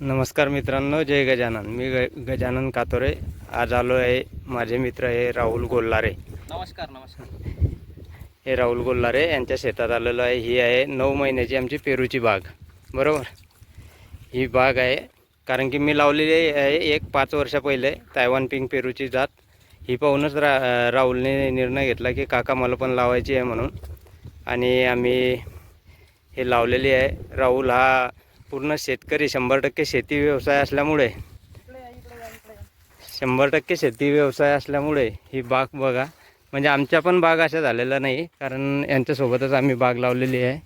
नमस्कार मित्रांनो, जय गजानन. मी गजानन कातोरे. आज आलो आहे. माझे मित्र हे राहुल गोल्हारे. नमस्कार. हे राहुल गोल्हारे यांच्या शेतात आलेलो आहे. ही आहे 9 महिन्याची आमची पेरूची बाग. बरोबर, ही बाग आहे कारण की मी लावलेली आहे एक 5 वर्षा पहिले तायवान पिंक पेरूची जात. ही पाहूनच राहुलने निर्णय घेतला की काका मला पण लावायची आहे म्हणून, आणि आम्ही हे लावलेली आहे. राहुल हा पूर्ण शेतकरी, 100% शेती व्यवसाय असल्यामुळे 100% शेती व्यवसाय असल्यामुळे ही बाग बघा. म्हणजे आमच्या पण बाग अशा झालेल्या नाही, कारण यांच्यासोबतच आम्ही बाग लावलेली आहे.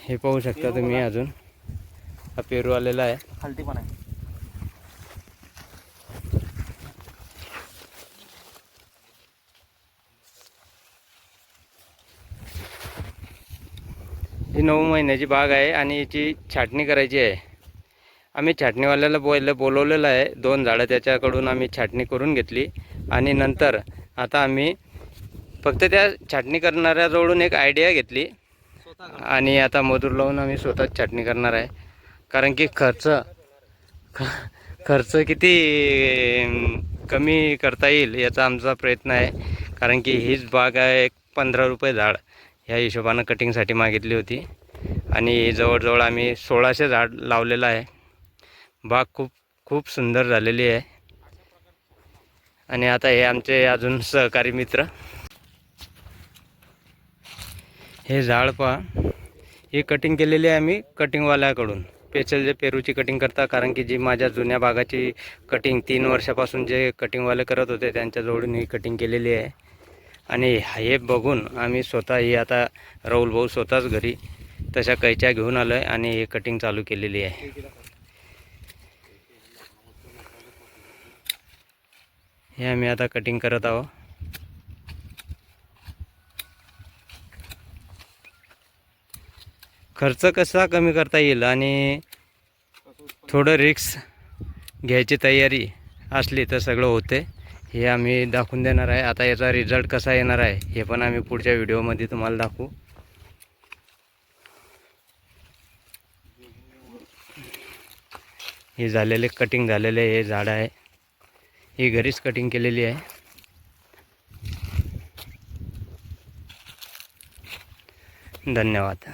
हे पाहू शकता तुम्ही. अजून हा पेरू आलेला आहे. खालती पण आहे. ही 9 महिन्याची बाग आहे आणि याची छाटणी करायची आहे. आम्ही छाटणीवाल्याला बोलवलेलं आहे. 2 झाडं त्याच्याकडून आम्ही छाटणी करून घेतली आणि नंतर आता आम्ही फक्त त्या छाटणी करणाऱ्याजवळून एक आयडिया घेतली आणि आता मजूर लावून आम्ही स्वतःच छाटणी करणार आहे. कारण की खर्च किती कमी करता येईल याचा आमचा प्रयत्न आहे. कारण की हीच बाग आहे एक 15 रुपये झाड ह्या हिशोबानं कटिंगसाठी मागितली होती आणि जवळजवळ आम्ही 1600 झाड लावलेलं आहे. बाग खूप सुंदर झालेली आहे. आणि आता हे आमचे अजून सहकारी मित्र. हे झाड पहा, ही कटिंग केलेली आहे आम्ही कटिंगवाल्याकडून. स्पेशल जे पेरूची कटिंग करता, कारण की जी माझ्या जुन्या बागाची कटिंग 3 वर्षापासून जे कटिंगवाले करत होते त्यांच्याजवळून ही कटिंग केलेली आहे. आणि हे बघून आम्ही स्वतः ही आता राहुल भाऊ स्वतःच घरी तशा कैच्या घेऊन आलो आहे आणि हे कटिंग चालू केलेली आहे. हे आम्ही आता कटिंग करत आहोत. खर्च कसा कमी करता येईल आणि थोडं रिस्क घ्यायची तयारी असली तर सगळं होते, हे आम्ही दाखवून देणार आहे. आता याचा रिझल्ट कसा येणार आहे हे पण आम्ही पुढच्या व्हिडिओमध्ये तुम्हाला दाखवू. हे झालेले कटिंग झालेले हे झाड आहे. ही घरीच कटिंग केलेली आहे. धन्यवाद.